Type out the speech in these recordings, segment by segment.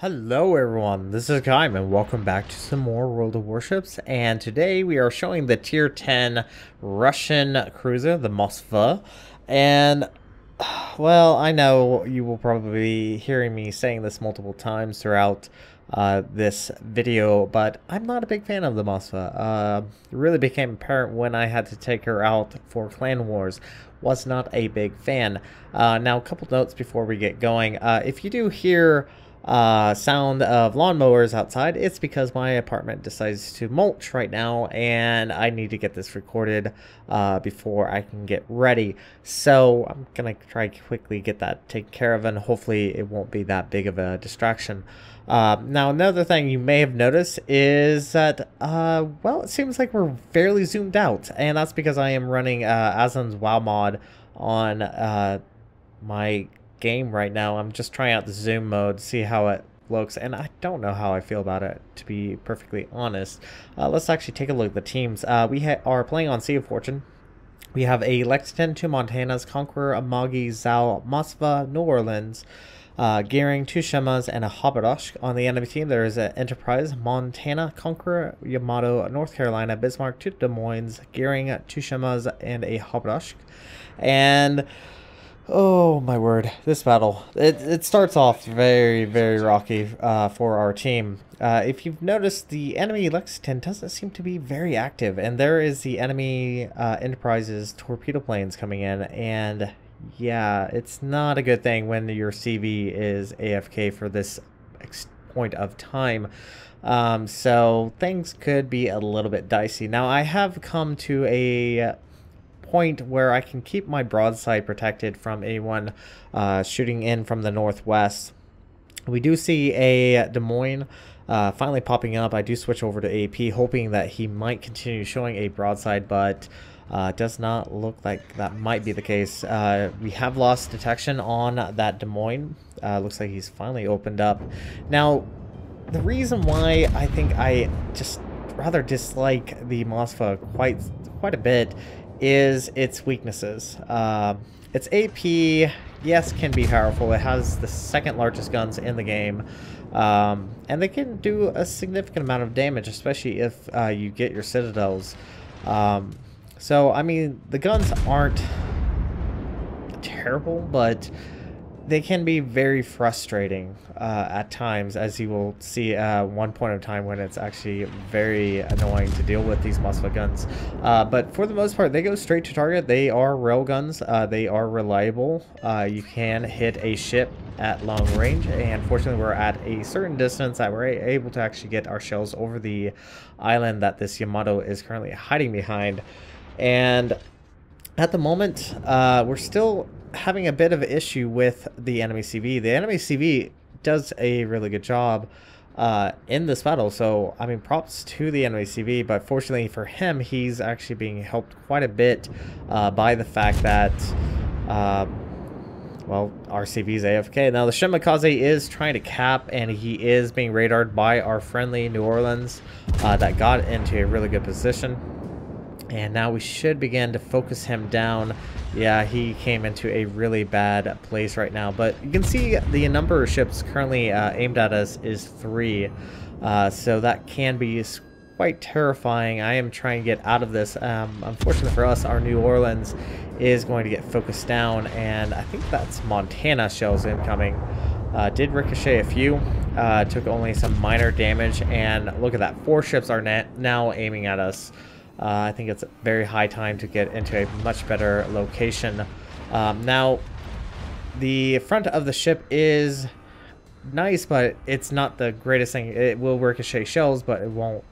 Hello everyone, this is Hakaym and welcome back to some more World of Warships, and today we are showing the tier 10 Russian cruiser, the Moskva. And well, I know you will probably be hearing me saying this multiple times throughout this video, but I'm not a big fan of the Moskva. It really became apparent when I had to take her out for Clan Wars. Was not a big fan. Now a couple notes before we get going. If you do hear sound of lawnmowers outside, it's because my apartment decides to mulch right now and I need to get this recorded before I can get ready. So I'm gonna try quickly get that taken care of, and hopefully it won't be that big of a distraction. Now another thing you may have noticed is that well, it seems like we're fairly zoomed out, and that's because I am running Aslan's WoW mod on my game right now. I'm just trying out the zoom mode, see how it looks, and I don't know how I feel about it, to be perfectly honest. Let's actually take a look at the teams. We are playing on Sea of Fortune. We have a Lexington, 2 Montanas, Conqueror, Amagi, Zao, Moskva, New Orleans, Gearing, 2 Shemas, and a Haberdosh. On the enemy team, there is an Enterprise, Montana, Conqueror, Yamato, North Carolina, Bismarck, 2 Des Moines, Gearing, 2 Shemas, and a Haberdosh. And oh my word, this battle, it starts off very rocky for our team. If you've noticed, the enemy Lexington doesn't seem to be very active, and there is the enemy Enterprise's torpedo planes coming in, and yeah, it's not a good thing when your CV is AFK for this point of time. So things could be a little bit dicey. Now I have come to a point where I can keep my broadside protected from anyone shooting in from the northwest. We do see a Des Moines finally popping up. I do switch over to AP, hoping that he might continue showing a broadside, but does not look like that might be the case. We have lost detection on that Des Moines. Looks like he's finally opened up. Now, the reason why I think I just rather dislike the Moskva quite a bit is its weaknesses. Its AP, yes, can be powerful. It has the second largest guns in the game, and they can do a significant amount of damage, especially if you get your citadels. So I mean, the guns aren't terrible, but they can be very frustrating at times, as you will see one point of time when it's actually very annoying to deal with these Moskva guns. But for the most part, they go straight to target. They are rail guns. They are reliable. You can hit a ship at long range, and fortunately we're at a certain distance that we're able to actually get our shells over the island that this Yamato is currently hiding behind. And at the moment, we're still having a bit of an issue with the enemy CV. The enemy CV does a really good job in this battle, so I mean, props to the enemy CV, but fortunately for him, he's actually being helped quite a bit by the fact that well, our CV is AFK. Now the Shimakaze is trying to cap, and he is being radared by our friendly New Orleans that got into a really good position. And now we should begin to focus him down. Yeah, he came into a really bad place right now. But you can see the number of ships currently aimed at us is 3. So that can be quite terrifying. I am trying to get out of this. Unfortunately for us, our New Orleans is going to get focused down. And I think that's Montana shells incoming. Did ricochet a few. Took only some minor damage. And look at that. 4 ships are now aiming at us. I think it's a very high time to get into a much better location. Now, the front of the ship is nice, but it's not the greatest thing. It will ricochet shells, but it won't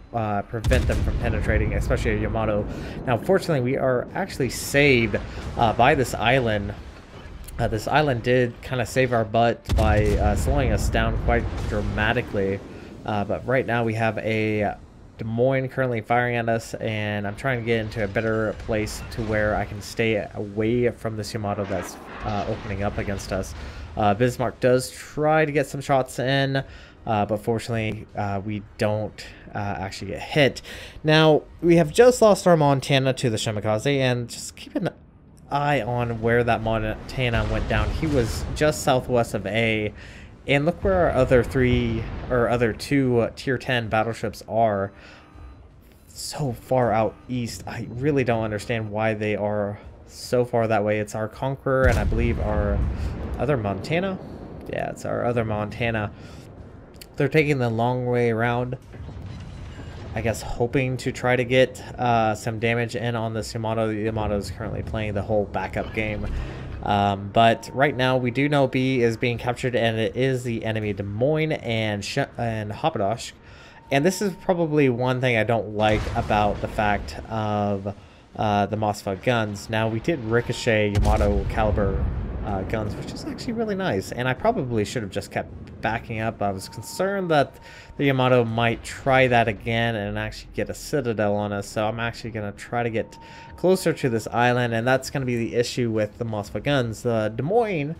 prevent them from penetrating, especially a Yamato. Now, fortunately, we are actually saved by this island. This island did kind of save our butt by slowing us down quite dramatically. But right now, we have a Des Moines currently firing at us, and I'm trying to get into a better place to where I can stay away from this Yamato that's opening up against us. Bismarck does try to get some shots in, but fortunately we don't actually get hit. Now, we have just lost our Montana to the Shimakaze, and just keep an eye on where that Montana went down. He was just southwest of A, And look where our other two tier 10 battleships are. So far out east. I really don't understand why they are so far that way. It's our Conqueror and I believe our other Montana. Yeah, it's our other Montana. They're taking the long way around, I guess, hoping to try to get some damage in on this Yamato. The Yamato is currently playing the whole backup game. But right now we do know B is being captured, and it is the enemy Des Moines and Hapadosh. And this is probably one thing I don't like about the fact of the Moskva guns. Now, we did ricochet Yamato caliber guns, which is actually really nice. And I probably should have just kept backing up. I was concerned that the Yamato might try that again and actually get a citadel on us. So I'm actually going to try to get closer to this island. And that's going to be the issue with the Moskva guns. The Des Moines,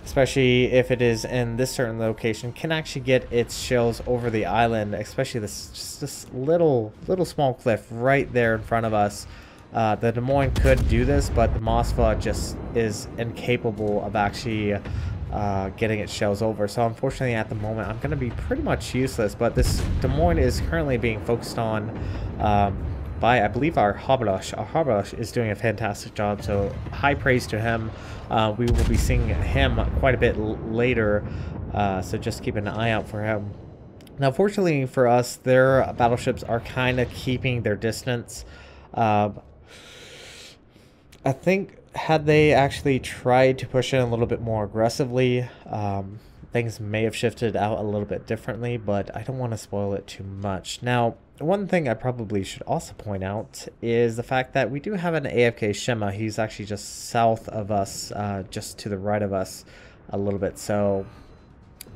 especially if it is in this certain location, can actually get its shells over the island, especially this little small cliff right there in front of us. The Des Moines could do this, but the Moskva just is incapable of actually getting its shells over. So unfortunately at the moment I'm going to be pretty much useless, but this Des Moines is currently being focused on by, I believe, our Habadosh. Our Habadosh is doing a fantastic job, so high praise to him. We will be seeing him quite a bit later, so just keep an eye out for him. Now, fortunately for us, their battleships are kind of keeping their distance. I think had they actually tried to push in a little bit more aggressively, things may have shifted out a little bit differently, but I don't want to spoil it too much. Now, one thing I probably should also point out is the fact that we do have an AFK Shema. He's actually just south of us, just to the right of us a little bit. So,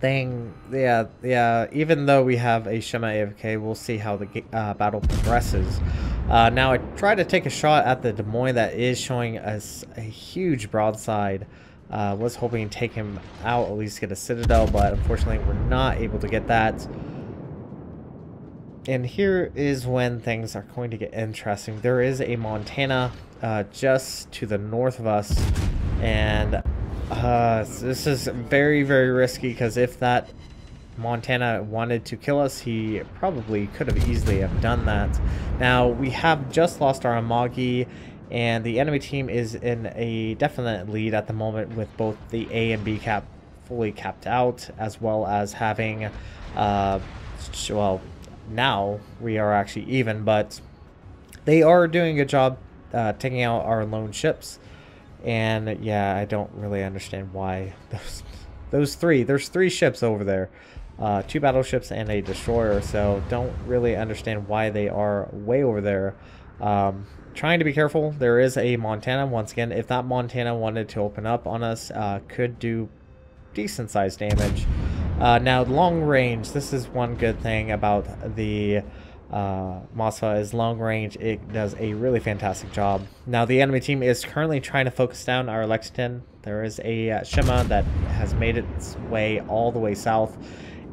yeah, even though we have a Shema AFK, we'll see how the battle progresses. Now, I tried to take a shot at the Des Moines that is showing us a huge broadside. Was hoping to take him out, at least get a citadel, but unfortunately we're not able to get that. And here is when things are going to get interesting. There is a Montana just to the north of us, and this is very, very risky, because if that Montana wanted to kill us, he probably could have easily have done that. Now, we have just lost our Amagi, and the enemy team is in a definite lead at the moment with both the A and B cap fully capped out, as well as having, well, now we are actually even, but they are doing a good job taking out our lone ships. And yeah, I don't really understand why there's three ships over there, 2 battleships and a destroyer, so don't really understand why they are way over there. Trying to be careful. There is a Montana. Once again, if that Montana wanted to open up on us, could do decent sized damage. Now, long range, this is one good thing about the Moskva, is long range. It does a really fantastic job. Now, the enemy team is currently trying to focus down our Lexington. There is a Shema that has made its way all the way south.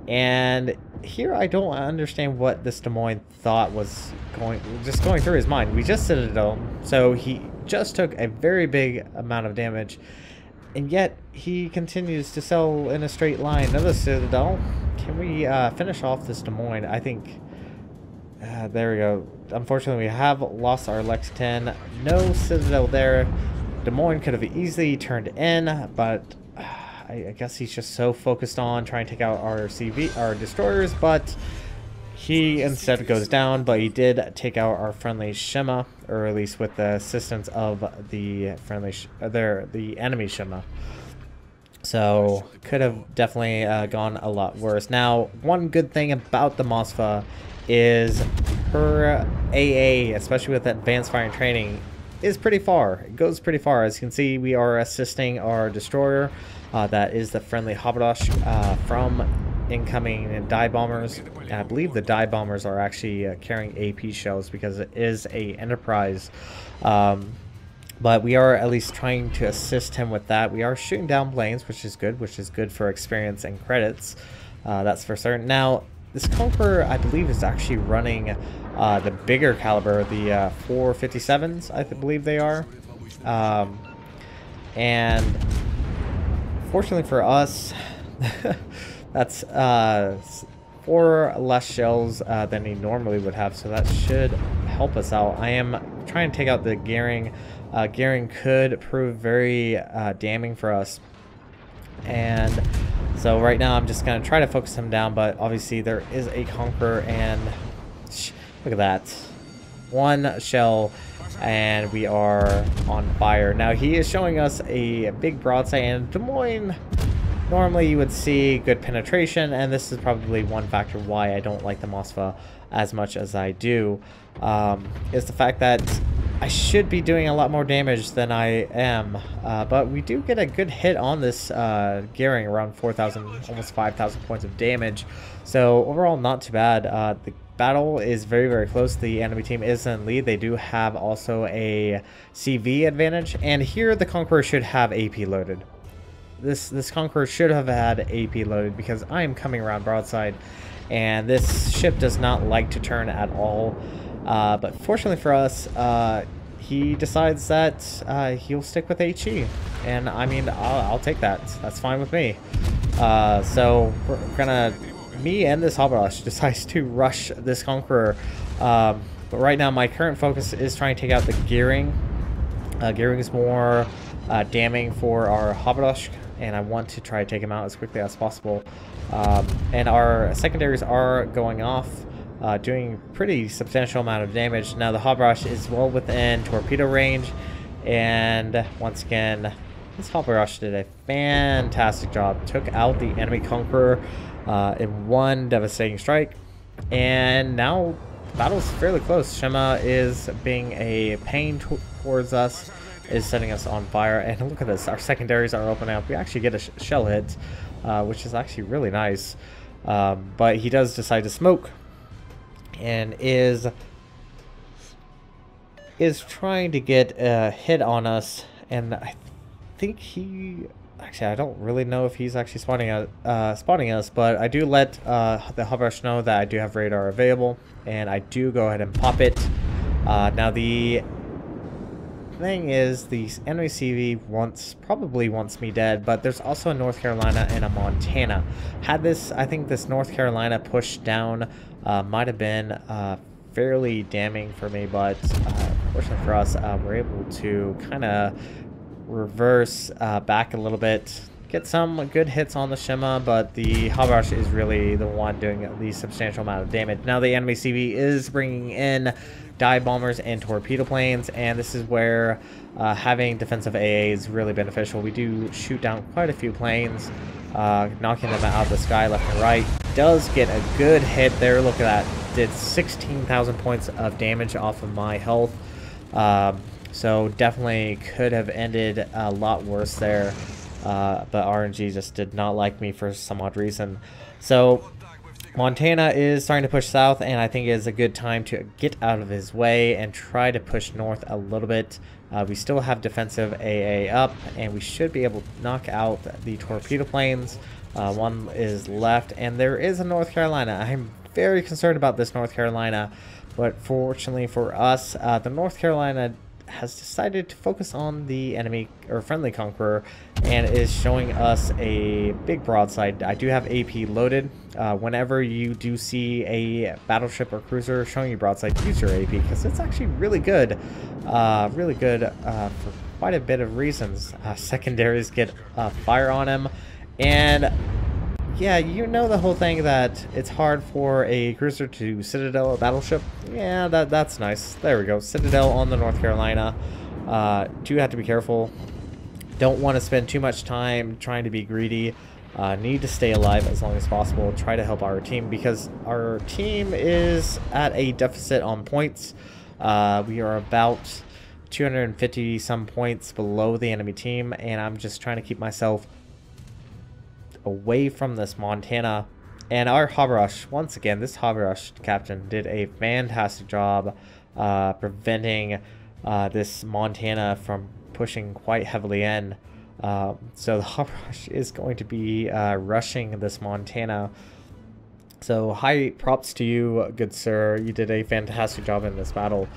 And here I don't understand what this Des Moines thought was going through his mind. We just citadel, so he just took a very big amount of damage, and yet he continues to sell in a straight line. Another citadel. Can we finish off this Des Moines? I think there we go. Unfortunately, we have lost our Lexington. No citadel there. Des Moines could have easily turned in, but I guess he's just so focused on trying to take out our destroyers, but he instead goes down. But he did take out our friendly Shema, or at least with the assistance of the the enemy Shema. So could have definitely gone a lot worse. Now, one good thing about the Moskva is her AA, especially with advanced firing training, is pretty far. It goes pretty far. As you can see, we are assisting our destroyer. That is the friendly Habadosh from incoming dive bombers. And I believe the dive bombers are actually carrying AP shells, because it is a Enterprise. But we are at least trying to assist him with that. We are shooting down planes, which is good for experience and credits. That's for certain. Now, this Conqueror, I believe, is actually running the bigger caliber, the 457s, I believe they are. And fortunately for us, That's 4 less shells than he normally would have, so that should help us out. I am trying to take out the gearing. Gearing could prove very damning for us. And so right now I'm just going to try to focus him down, but obviously there is a Conqueror, and look at that. 1 shell and we are on fire. Now he is showing us a big broadside, and Des Moines, normally you would see good penetration, and this is probably one factor why I don't like the Moskva as much as I do, is the fact that I should be doing a lot more damage than I am, but we do get a good hit on this gearing, around 4,000, almost 5,000 points of damage. So overall, not too bad. The battle is very, very close. The enemy team is in lead. They do have also a CV advantage, and here the Conqueror should have AP loaded. This Conqueror should have had AP loaded, because I am coming around broadside, and this ship does not like to turn at all. But fortunately for us, he decides that he'll stick with HE, and I mean, I'll take that. That's fine with me. So we're gonna, me and this Habarosh decides to rush this Conqueror. But right now, my current focus is trying to take out the gearing. Gearing is more damning for our Habarosh, and I want to try to take him out as quickly as possible. And our secondaries are going off, doing pretty substantial amount of damage. Now the Habarosh is well within torpedo range, and once again, this Habarosh did a fantastic job. Took out the enemy Conqueror in 1 devastating strike, and now the battle's fairly close. Shema is being a pain towards us, is setting us on fire, and look at this, our secondaries are opening up. We actually get a shell hit, which is actually really nice, but he does decide to smoke, and is trying to get a hit on us, and I think he, actually I don't really know if he's actually spotting us, but I do let the Habarosh know that I do have radar available, and I do go ahead and pop it. Now the thing is, the enemy CV probably wants me dead, but there's also a North Carolina and a Montana. Had this, I think this North Carolina pushed down might have been fairly damning for me, but fortunately for us, we're able to kind of reverse back a little bit, get some good hits on the Shema, but the Habarosh is really the one doing the substantial amount of damage. Now the enemy CV is bringing in dive bombers and torpedo planes, and this is where having defensive AA is really beneficial. We do shoot down quite a few planes, knocking them out of the sky left and right. Does get a good hit there. Look at that. Did 16,000 points of damage off of my health. So definitely could have ended a lot worse there. But RNG just did not like me for some odd reason. So Montana is starting to push south, and I think it is a good time to get out of his way and try to push north a little bit. We still have defensive AA up, and we should be able to knock out the torpedo planes. 1 is left, and there is a North Carolina. I'm very concerned about this North Carolina, but fortunately for us, the North Carolina has decided to focus on the enemy or friendly Conqueror, and is showing us a big broadside. I do have AP loaded. Whenever you do see a battleship or cruiser showing you broadside, use your AP, because it's actually really good for quite a bit of reasons. Secondaries get fire on him, and yeah, you know the whole thing that it's hard for a cruiser to citadel a battleship. Yeah, that's nice. There we go. Citadel on the North Carolina. Do have to be careful. Don't want to spend too much time trying to be greedy. Need to stay alive as long as possible. Try to help our team, because our team is at a deficit on points. We are about 250 some points below the enemy team, and I'm just trying to keep myself away from this Montana. And our Habarosh, once again, this Habarosh captain did a fantastic job preventing this Montana from pushing quite heavily in. So the Habarosh is going to be rushing this Montana. So high props to you, good sir. You did a fantastic job in this battle.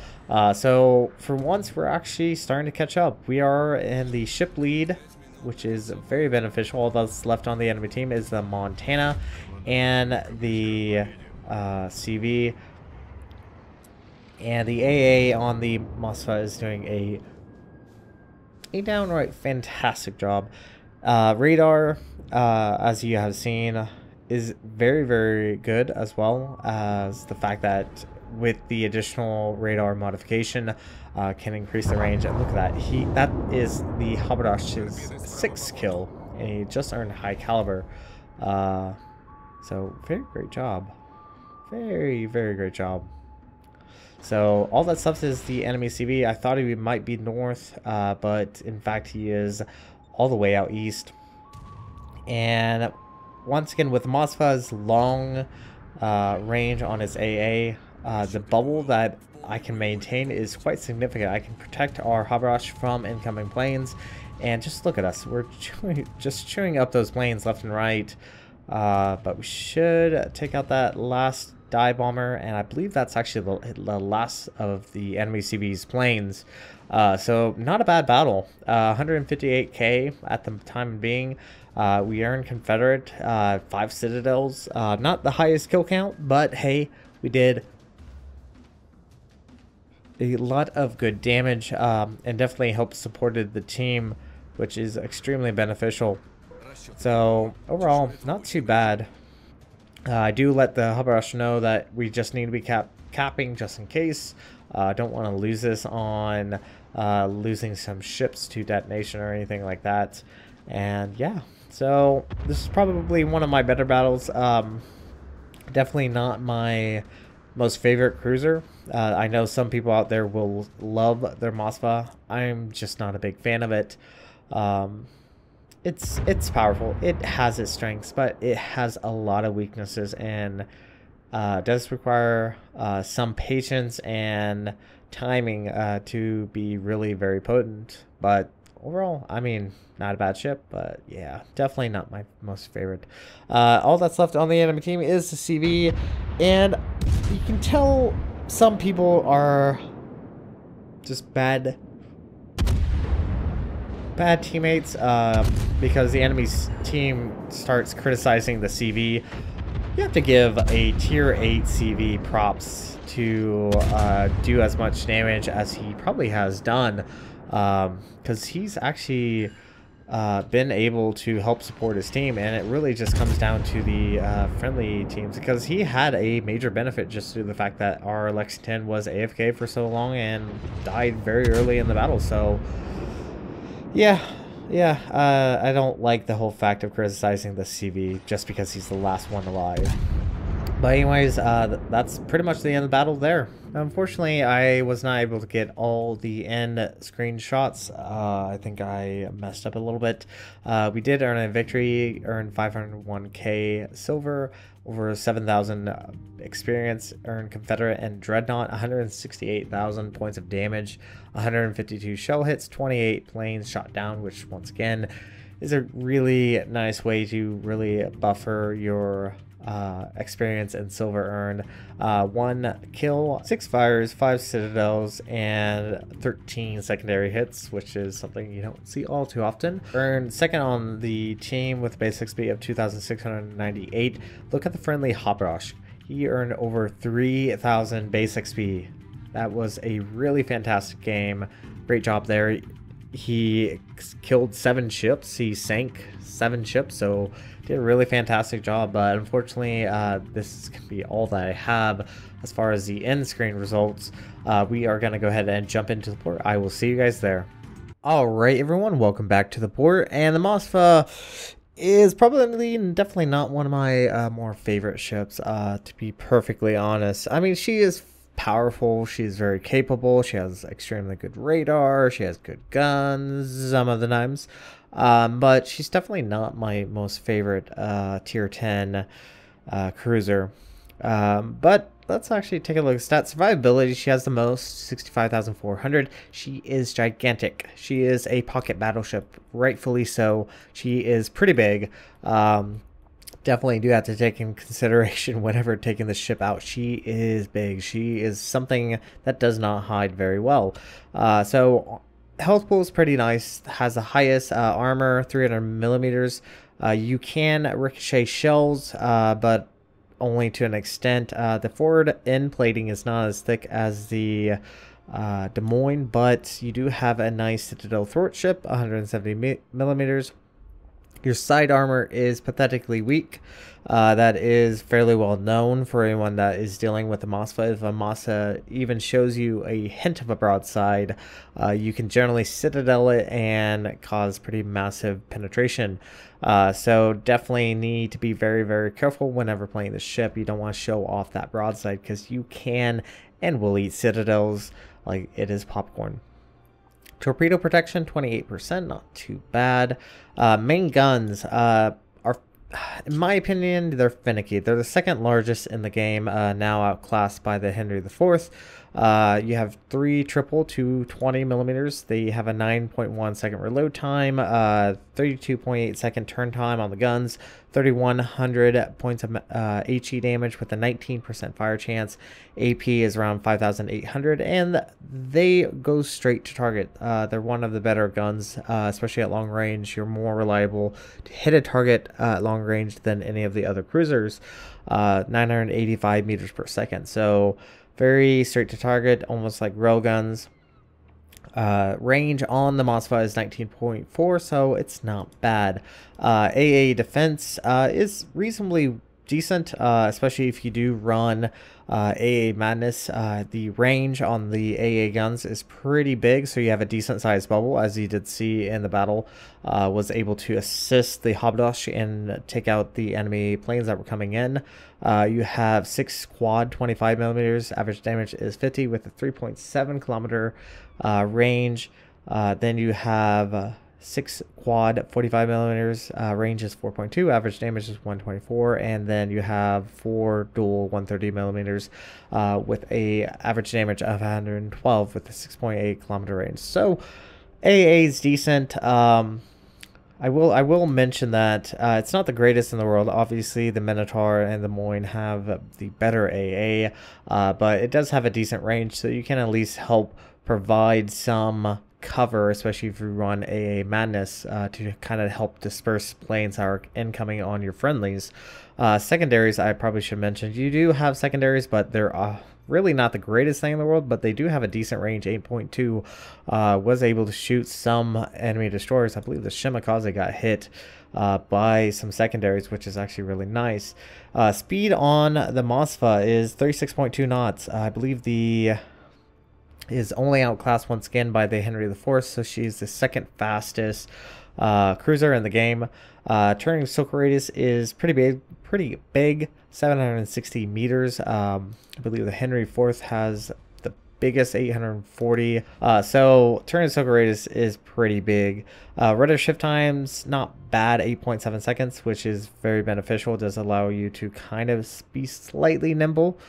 So for once, we're actually starting to catch up. We are in the ship lead. which is very beneficial. All that's left on the enemy team is the Montana and the CV. And the AA on the Moskva is doing a downright fantastic job. Radar, as you have seen, is very, very good, as well as the fact that with the additional radar modification, can increase the range. And look at that, that is the Haberdash's 6th kill, and he just earned high caliber. So very great job, very, very great job. So all that stuff is the enemy CV. I thought he might be north, but in fact he is all the way out east. And once again, with Moskva's long range on its AA, the bubble that I can maintain is quite significant. I can protect our Haberdash from incoming planes, and just look at us. We're just chewing up those planes left and right. But we should take out that last dive bomber, and I believe that's actually the last of the enemy CV's planes. So not a bad battle. 158k at the time being. We earned Confederate 5 citadels. Not the highest kill count, but hey, we did a lot of good damage, and definitely helped supported the team, which is extremely beneficial. So overall, not too bad. I do let the Haberash know that we just need to be capping just in case. Don't want to lose this on losing some ships to detonation or anything like that. And yeah, so this is probably one of my better battles. Definitely not my most favorite cruiser. I know some people out there will love their Moskva. I'm just not a big fan of it. It's powerful. It has its strengths, but it has a lot of weaknesses, and does require some patience and timing to be really very potent. But overall, I mean, not a bad ship, but yeah, definitely not my most favorite. All that's left on the enemy team is the CV, and you can tell some people are just bad teammates, because the enemy's team starts criticizing the CV. You have to give a tier 8 CV props to do as much damage as he probably has done, because he's actually been able to help support his team, and it really just comes down to the friendly teams, because he had a major benefit just through the fact that our Lexington was AFK for so long and died very early in the battle. So yeah, I don't like the whole fact of criticizing the CV just because he's the last one alive. But anyways, that's pretty much the end of the battle there. Unfortunately, I was not able to get all the end screenshots. I think I messed up a little bit. We did earn a victory, earned 501k silver, over 7,000 experience, earned Confederate and Dreadnought, 168,000 points of damage, 152 shell hits, 28 planes shot down, which once again is a really nice way to really buffer your experience and silver earned. 1 kill, 6 fires, 5 citadels, and 13 secondary hits, which is something you don't see all too often. Earned second on the team with base XP of 2,698. Look at the friendly Haberdash. He earned over 3,000 base XP. That was a really fantastic game. Great job there. He killed 7 ships. He sank 7 ships, so did a really fantastic job. But unfortunately, this can be all that I have as far as the end screen results. We are going to go ahead and jump into the port. I will see you guys there. Alright everyone, welcome back to the port. And the Moskva is probably definitely not one of my more favorite ships, to be perfectly honest. I mean, she is powerful, she's very capable, she has extremely good radar, she has good guns some of the times, but she's definitely not my most favorite tier 10 cruiser. But let's actually take a look at stats. Survivability, she has the most, 65,400. She is gigantic. She is a pocket battleship, rightfully so. She is pretty big. Definitely do have to take in consideration whenever taking the ship out. She is big. She is something that does not hide very well. So health pool is pretty nice. Has the highest armor, 300 millimeters. You can ricochet shells, but only to an extent. The forward end plating is not as thick as the Des Moines, but you do have a nice Citadel thwart ship, 170 millimeters. Your side armor is pathetically weak. That is fairly well known for anyone that is dealing with a Moskva. If a Moskva even shows you a hint of a broadside, you can generally citadel it and cause pretty massive penetration. So definitely need to be very, very careful whenever playing the ship. You don't want to show off that broadside because you can and will eat citadels like it is popcorn. Torpedo protection, 28%, not too bad. Main guns are, in my opinion, they're finicky. They're the second largest in the game, now outclassed by the Henry IV. You have 3 triple 220 millimeters. They have a 9.1 second reload time, 32.8 second turn time on the guns, 3,100 points of HE damage with a 19% fire chance. AP is around 5,800, and they go straight to target. They're one of the better guns, especially at long range. You're more reliable to hit a target at long range than any of the other cruisers. 985 meters per second. So very straight to target, almost like rail guns. Range on the Moskva is 19.4, so it's not bad. AA defense is reasonably decent, especially if you do run AA Madness. The range on the AA guns is pretty big, so you have a decent sized bubble, as you did see in the battle. Was able to assist the Habdosh and take out the enemy planes that were coming in. You have 6 quad 25 millimeters. Average damage is 50 with a 3.7 kilometer range. Then you have 6 quad 45 millimeters. Range is 4.2. Average damage is 124. And then you have 4 dual 130 millimeters with a average damage of 112 with a 6.8 kilometer range. So AA is decent. I will mention that it's not the greatest in the world. Obviously, the Minotaur and the Moine have the better AA, but it does have a decent range, so you can at least help provide some cover, especially if you run AA Madness, to kind of help disperse planes that are incoming on your friendlies. Secondaries, I probably should mention. You do have secondaries, but they're really not the greatest thing in the world, but they do have a decent range. 8.2 was able to shoot some enemy destroyers. I believe the Shimakaze got hit by some secondaries, which is actually really nice. Speed on the Moskva is 36.2 knots. I believe the is only outclassed once again by the Henry IV, so she's the second fastest cruiser in the game. Turning circle radius is pretty big, 760 meters. I believe the Henry IV has the biggest, 840. So turning circle radius is pretty big. Rudder shift times not bad, 8.7 seconds, which is very beneficial. It does allow you to kind of be slightly nimble.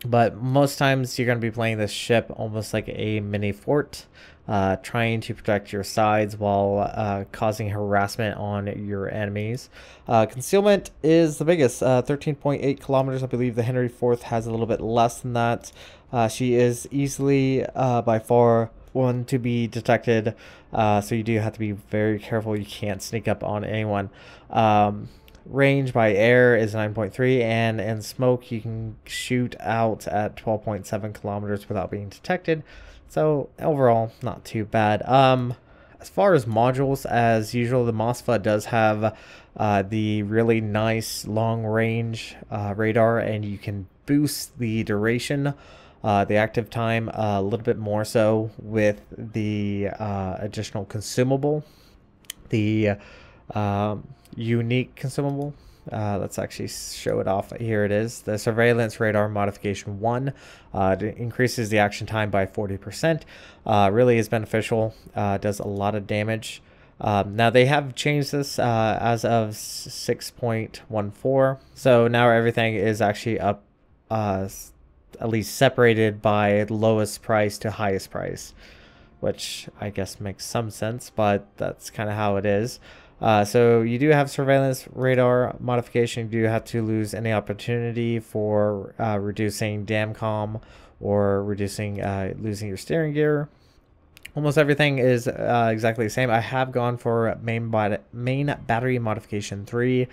But most times you're going to be playing this ship almost like a mini fort, trying to protect your sides while causing harassment on your enemies. Concealment is the biggest, 13.8 kilometers. I believe the Henry IV has a little bit less than that. She is easily by far one to be detected, so you do have to be very careful. You can't sneak up on anyone. Range by air is 9.3, and in smoke you can shoot out at 12.7 kilometers without being detected. So overall, not too bad. As far as modules, as usual, the Moskva does have the really nice long range radar, and you can boost the duration, the active time, a little bit more so with the additional consumable, the unique consumable. Let's actually show it off. Here it is. The surveillance radar modification 1 increases the action time by 40%. Really is beneficial. Does a lot of damage. Now they have changed this as of 6.14, so now everything is actually up, at least separated by lowest price to highest price, which I guess makes some sense, but that's kind of how it is. So you do have surveillance radar modification. You do have to lose any opportunity for reducing damcom or reducing losing your steering gear, Almost everything is exactly the same. I have gone for main battery modification 3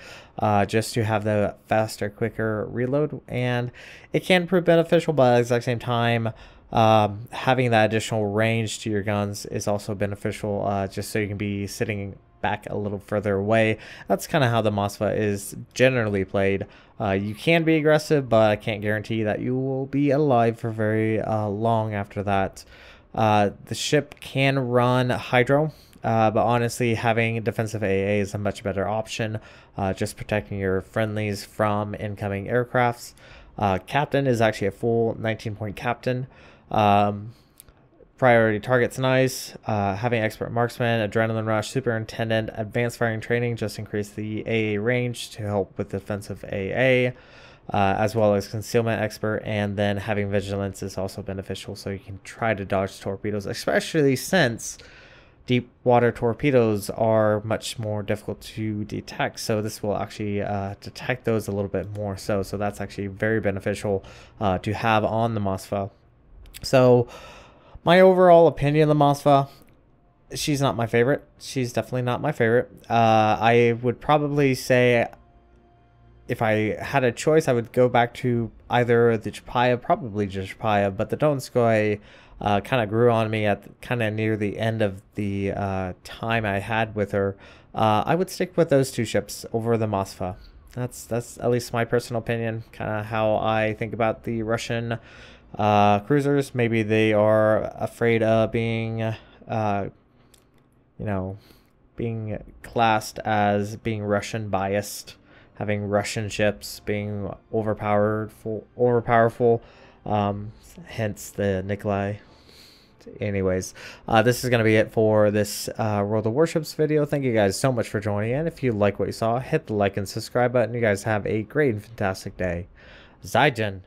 just to have the faster, quicker reload, and it can prove beneficial, but at the exact same time, having that additional range to your guns is also beneficial, just so you can be sitting back a little further away. That's kind of how the Moskva is generally played. You can be aggressive, but I can't guarantee that you will be alive for very long after that. The ship can run hydro, but honestly, having defensive AA is a much better option, just protecting your friendlies from incoming aircrafts. Captain is actually a full 19-point captain. Priority target's nice. Having expert marksman, adrenaline rush, superintendent, advanced firing training just increase the AA range to help with defensive AA. As well as concealment expert, and then having vigilance is also beneficial, so you can try to dodge torpedoes, especially since deep water torpedoes are much more difficult to detect, so this will actually detect those a little bit more, so that's actually very beneficial to have on the Moskva. So my overall opinion of the Moskva, she's not my favorite. She's definitely not my favorite. I would probably say, if I had a choice, I would go back to either the Chapaya, probably just Chapaya, but the Donskoy kind of grew on me at kind of near the end of the time I had with her. I would stick with those two ships over the Moskva. That's at least my personal opinion, kind of how I think about the Russian cruisers. Maybe they are afraid of being, being classed as being Russian biased, having Russian ships being overpowerful, hence the Nikolai. Anyways, this is going to be it for this World of Warships video. Thank you guys so much for joining in. If you like what you saw, hit the like and subscribe button. You guys have a great and fantastic day. Zaijian.